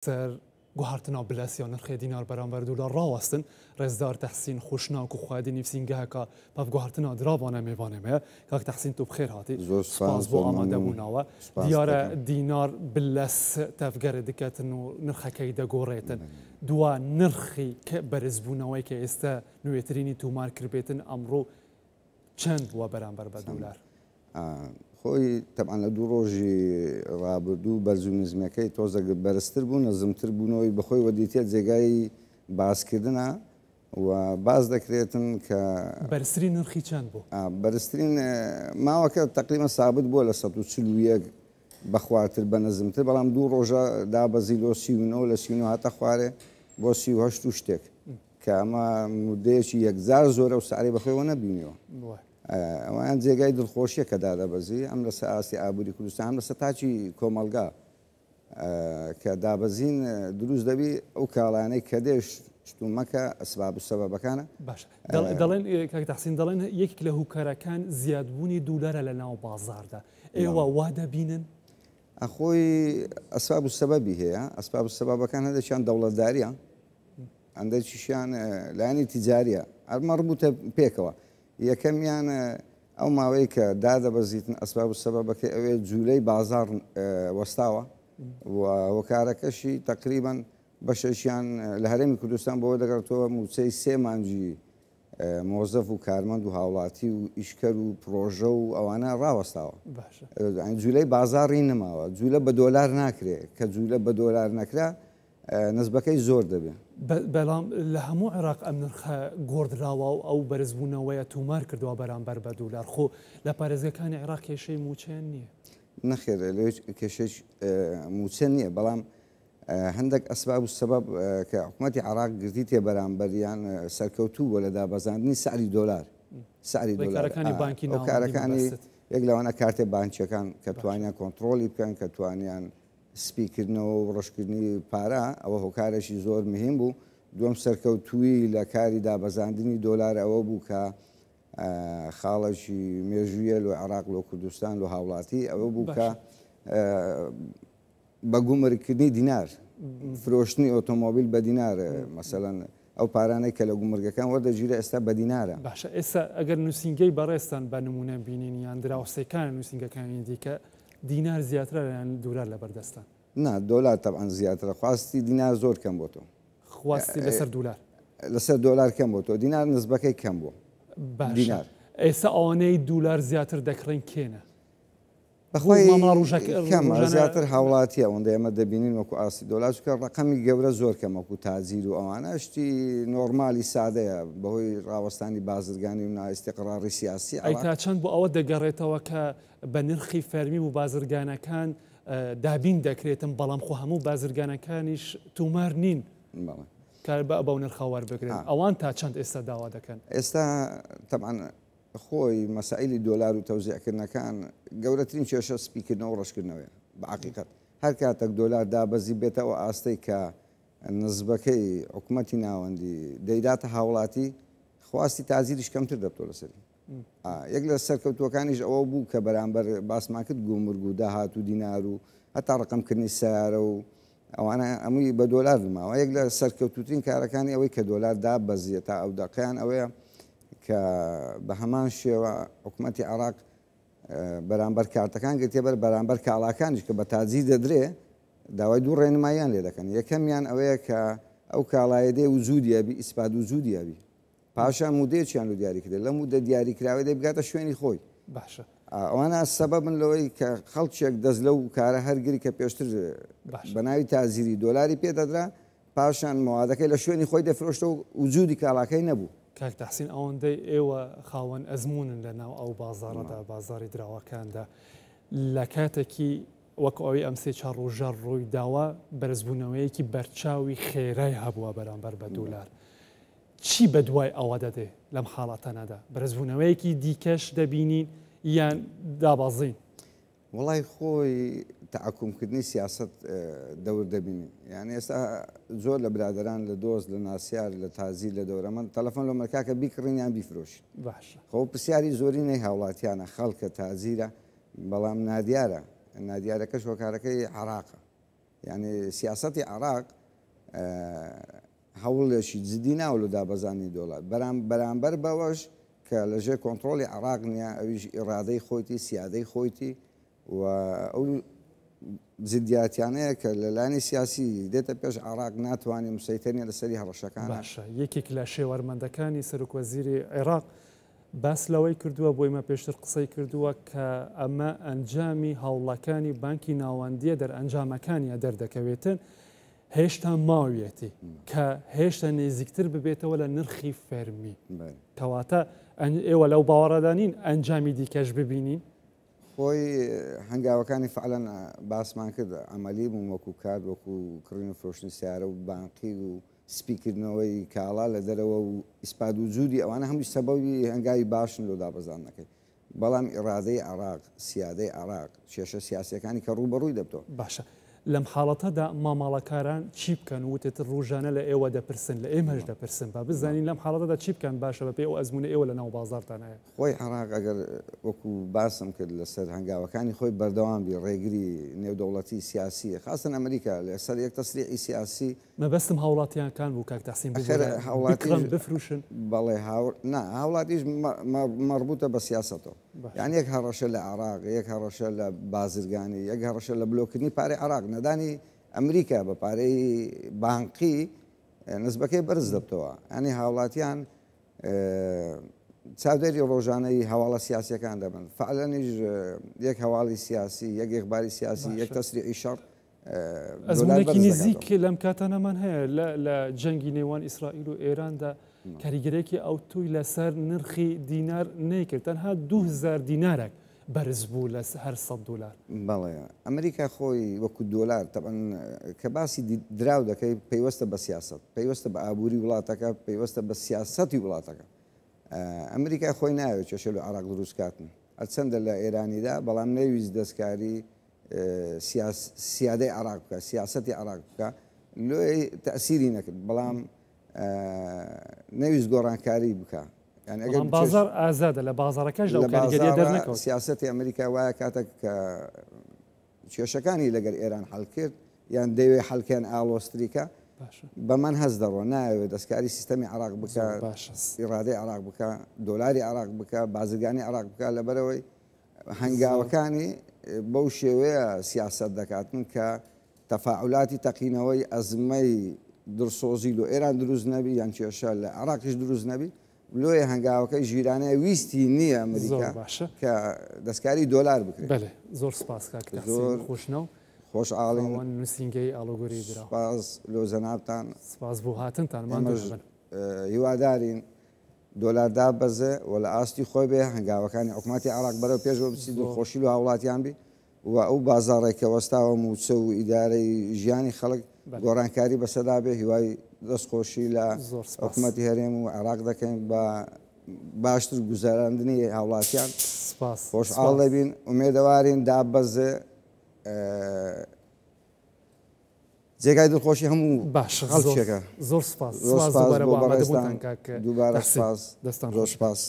سەر گوهارتنا بلەسیان نرخی دینار بەرامبەر دولار ڕاوەستن ڕێزدار تەحسین خۆشناک و خوادی نیفسینگەهەکە پاف گوهارتنا دراوانە میوانێمەیە کاک تەحسین تو بخێر هاتی سپاس بۆ ئامادەبوونەوە دیارە دینار بلەس تەفگەرە دکەتن و نرخەکەی دەگۆڕێتن دوا نرخی بەرزبوونەوەی کە ئێستا نوێترینی تومار کردبێتن ئەمڕۆ چەند بووە بەرامبەر بە دولار خۆی تەبعاً لە دوو ڕۆژی ڕابردوو بەرزوو نزمەکەی تۆزە بەرزتر بوو نەزمتر بوونەوەی بەخۆی وەدیتێت جێگای باسکردنە و باز دەکرێتن کە بەرزترین نرخی چەند بوو بەرزترین ماوەکە تقریبا سابت بووە لە 140 بەخواتر بە نەزمتر بەڵام دوو ڕۆژە دابەزی لۆ 39 لە 39 هاتە خوارێ بۆ 38 و شتێک کە ئەمە مودەیەکی یەکجار زۆرە و سعری بەخۆیەوە نەبینیەوە ئەویان جێگای دڵخۆشیە کە دادەبەزی ئەم لەسەر ئاسی ئابووری کوردستان ئەم لەسەر تاچی کۆمەلگا کە دابەزین دروست دەبی ئەو کاڵانەی کە دێش شتومەکە ئەسباب و سەبەبەکانە باش دەڵێن کاک تەحسین دەڵێن یەک لە هوکەرەکان زیادبوونی دولارە لە ناو بازاردا ئێوە وا دەبینن ئەخۆی ئەسباب و سەبەبی هەیە ئەسباب و سەبەبەکان هەندێکیان دەوڵەتداریە هەندێکیشیان لایەنی تیجاریە ئەمە ڕبوتە پێکەوە یەکەمیان ئەو ماوەی کە دادەبەزیتن ئەسباب و سەبەبەکەی ئەوێ جوولەی بازار وەستاوە و هۆکارەکەشی تقریبا بەشەشیان لە هەرێمی کوردستان بەوە دەگەڕێتەوە موچەی 3 مانجی مۆزەف و کارمەند و هاوڵاتی و ئیشکەر و پرۆژە و ئەوانە ڕاوەستاوە جوولەی بازاڕی نەماوە جوولە بە دۆلار ناکرێت کە جوولە بە دۆلار نەکرا نسبەکەی زۆر دەبێت بەڵام لە هەموو عێراق ئەم نرخە گۆڕدراوە و ئەو بەرزبوونەوەیە تومار کردووە بەرامبەر بە دولار خۆ لە پارێزگەکانی عێراق کێشەی موچەن نییە نەخێر لە کێشەش موچەن نییە بەڵام هەندێک ئەسباب و سەبەب کە حکوومەتی عێراق گرتی تێ بەرامبەریان سەرکەوتوو بۆ لە دابەزاندنی سعری دۆلار سعری دۆلارەکانی بانکی ئەو کارەکانی یەک لەوانە کارتێ بانکیەکان کە توانیان کۆنتترۆلی بکەن کە توانیان سپیکردنەوە و ڕشکردنی پارە ئەوە هۆکارێکی زۆر مهم بوو دووەم سەرکەوتووی لە کاری دابەزاندنی دۆلار ئەوە بوو کە خاڵەشی مێژویە لە عێراق لە کوردستان و هاوڵاتی ئەوە بوو کە بە گومرگکردنی دینار فرۆشتنی ئۆتۆمۆبیل بە دینار مەسەڵەن ئەو پارانەی کە لە گومرگەکان وەردەگیرە ئێستا بە دینارە باشە ئێستا ئەگەر نووسنگەی بەڕێستان بە نمونە بینین یان دراوسەکان نووسنگەکانی دیکە دینار زیاترە یان دولار لە بەردەستان نا دۆلار تەبعاً زیاترە خواستی دینار زۆر کەم بۆ تۆ خواستی لەسەر دولار لەسەر دۆلار کەم بۆ تۆ دینار نسبەکەی کەم بوو دینار ئێستا ئەوانەی دولار زیاتر دەکڕین کێنە کەمە زیاتر هاوڵاتیە ئەوەندە ئێمە دەبینین وەکو ئاسی دۆلار چکە ڕقەمی گەورە زۆر کەمەکو تازیر و ئەوانە شتی نۆرمالی سادەیە بەهۆی ڕاوەستانی بازرگانی و نائستیقراری سیاسی ئەیتا چەند بۆ ئەوە دەگەڕێتەوە کە بە نرخی فەرمی و بازرگانەکان دابین دەکرێتن بەڵام خۆ هەموو بازرگانەکانیش تومار نین کار بە بەو نرخەوار بگرن ئەوان تا چەند ئێستا داوا دەکەن ئێستا تەبعاً خۆی مەسائلی دۆلار و تەوزیعکردنەکان گەورەترین کێشە سپیکردنەوە و ڕەشکردنەوەیە بەحقیقەت هەر کاتێک دۆلار دابەزی بێتەوە ئاستەی کە نسبەکەی حکوومەتی ناوەندی دەیداتە هاوڵاتی خواستی تازیریش کەمتر دەبتۆ لەسەری یەک لە سەرکەوتوەکانیش ئەوە بوو کە بەرامبەر باسمان کرد گومرگ و داهات و دینار و هەتا ڕقمکردنی سیارە و ئەوانە ئەمووی بە دۆلار نماوە یەک لە سەرکەوتوترین کارەکانی ئەوەی کە دۆلار دابەزیە تا ئەو دەقیان ئەوەیە کە بە هەمان شێوە حکوومەتی عێراق بەرامبەر کارتەکان گرتێ بەرامبەر کاڵاکانیش کە بە تازی دەدرێ داوای دوو ڕێنماییان لێ دەکەن یەکەمیان ئەوەیە کە ئەو کاڵایە دێ وجودیەبی ئیسپاد وجودیەبی پاشان مودەیەکیان لە دیاری کرد لە مودە دیاریکراوە دێ بگاتە شوێنی خۆی باشە ئەوانە سەبەبن لەوەی کە خەڵکێک دەست لەو کارە هەرگری کە پێشتر بە ناوی تازیری دۆلاری پێدەدرا پاشان مەوادەکەی لە شوێنی خۆی دەفرۆشتە و وجودی کاڵاکەی نەبوو کاک تەحسین ئەوەندەی ئێوە خاوەن ئەزمونن لە ناو ئەو بازاڕەدا بازاری دراوەکاندا لە کاتێکی وەکو ئەوەی ئەم سێ چوار ڕۆژە ڕووی داوە بەرزبوونەوەیەکی بەرچاوی خێرای هەبووە بەرامبەر بە دولار چی بە دوای ئەوە دەدێ لەم حاڵەتەنەدا بەرزبوونەوەیەکی دیکەش دەبینین یان دابازین وڵای خۆی تەعاکومکردنی سیاست دەور دەبینی یعنی ئێستا زۆر لە برادران لە دۆست لە ناسیار لە تازی لە دەورەمەند تەلەفۆن لە مەرکاکە بیکڕینیان بیفرۆشین باشە خۆ پرسیاری زۆری نەی هاوڵاتیانە خەڵکە تازیرە بەڵام نادیارە نادیارەکەش هۆکارەکەی عێراقە يعني سیاسەتی عراق هەوڵێکی جدی ناوە لە دابەزانی دۆلار بەرامبەر بەوەش کە لەژێر کۆنتترۆلی عراق نییە ئەویش ئیرادەی خۆیتی سیادەی خۆیتی و ئەو زیدیاتیانەیە کە لەلایەنی سیاسی دێتە پێش عراق ناتوانێت مسەیتەرنیە لەسەری هەڕەشەکان. باشە یەکێک لە شێوەرمەندەکانی سەرۆکوەزیری عێراق باس لەوەی کردووە بۆی مە پێشتر قسەی کردووە کە ئەمە ئەنجامی هەوڵەکانی بانکی ناوەندیە ئەنجامەکانیە دەردەکەوێتن هێشتا ماویەتی کە هێشتا نێزیکتر ببێتەوە لە نرخی فەرمی کەواتە ئێوە لەو باوەڕدانین ئەنجامی دیکەش ببینین. خۆی هەنگاوەکانی فعلەن باسمان کرد ئەمەلی بووم وەکو کات وەکو کڕین و فرۆشتنی سیارە و بانقی و سپیکردنەوەی کاڵا لە دەرەوە و ئیسپاد و جوودی ئەوانە هەمووی سەبەوی هەنگاوی باشن لۆ دابەزانەکەی بەڵام ئیرادەی عراق سیادەی عراق کێشە سیاسیەکانی کە ڕوبەڕووی دەبتەوە. باشە لەم حاڵەتەدا ماماڵەکاران چی بکەن وتێت ڕۆژانە لە ئێوە دەپرسن لە ئێمەش دەپرسن با بزانین لەم حاڵەتەدا چی بکەن باشە بەپێ ئەو ئەزمونە ئێوە لە ناو بازارتانایە. خۆی عراق ئەگەر وەکو باسم کرد لەسەر هەنگاوەکانی خۆی بەردەوام بی ڕێگری نێودەوڵەتی سیاسیە خاصن ئەمریکا لەسەر یەک تەسریعی سیاسی مەبەستم هاوڵاتیانکان بوو کاک تەحسین بفروشن بەڵێ هاوڵاتیش مربوطە بە سیاستەوە یعنی یەک هەڕەشە لە عراق یەک هەڕەشە لە بازرگانی یەک هەڕەشە لە بلۆکردنی پارەی عراق نەدانی ئەمریکا بە پارەی بانقی نسبەکەی بەرز دەبتەوە ئەنی هاوڵاتیان چاودێری ڕۆژانەی هەواڵە سیاسیەکان دەبن فعلەنیش یەک هەواڵی سیاسی یەک یەکباری سیاسی یەک تەسریعی شەڕ ئەزمونێکی نزیک لەم کاتانەمان هەیە لە جەنگی نێوان ئیسرائیل و ئێراندا کاریگەرێکی ئەوتوی لەسەر نرخی دینار نەیکرد تەنها 2000 دینارێک بەرز بوو لە هەر $100. بەڵێ ئەمریکا خۆی وەکو دۆلار تەبەن کە باسی دراو دەکەی پەیوەستە بە سیاست پەیوەستە بە ئابووری وڵاتەکە پەیوەستە بە سیاسەتی وڵاتەکە ئەمریکا خۆی ناوێت کێشە لە عراق دروستکاتن هەرچەندە لە ئێرانیدا بەڵام نەویست دەستکاری سیادەی عراق بکە سیاسەتی عراق بکە لۆی تەسیری نەکرد بەڵام نەویست گۆڕانکاری بکە بازار ئازادە لە بازارەکەش دەرنەکەوت سیاسەتی ئەمریکا وایە کاتێک کە کێشەکانی لەگەر ئێران هەڵ کرد یان دەوێ حەڵکیان ئالۆستریکە بەمان هەز دەڕۆ ناوێت دەستکاری سیستەمی عراق بکە ئیرادەی عراق بکە دۆلاری عراق بکە بازرگانی عراق بکە لەبەرەوەی هەنگاوەکانی بەو شێوەیە سیاست دەکاتن کە تەفاعولاتی تەقینەوەی ئەزمەی درسۆزی لۆ ئێران دروست نەبی یان کێشە لە عراقیش دروست نەبی لۆی هەنگاوەکەی ژیرانەیە ویستی نییە ئەمریکا کە دەستکاری دۆلار بکرێت. زۆر سپاس خۆشنەوە خۆش ئاڵین نووسینگەی ئاڵۆگۆری درا سپاس لۆ زەنابتان سپاس بۆ هاتنتانمان هیوادارین دۆلاردا بەزە و لە ئاستی خۆی بێ هەنگاوەکانی حکوومەتی عراق بەرەو پێشەوە بچیت و خۆشی و هاوڵاتیان بی و ئەو بازاڕێکە وەستاوە موچە و ئیدارەی ژیانی خەڵک گۆڕانکاری بەسەدا بێ هیوای دەستخۆشی لە حکوومەتی هەرێم و عراق دەکەین بە باشتر گوزاراندنی هاوڵاتیان خۆشحاڵ دەبین ئومێدەوارین دابەزێ جێگای دڵخۆشی هەموو خەڵکێکە. زۆر سپاس دووبارە سپاس زۆر سپاس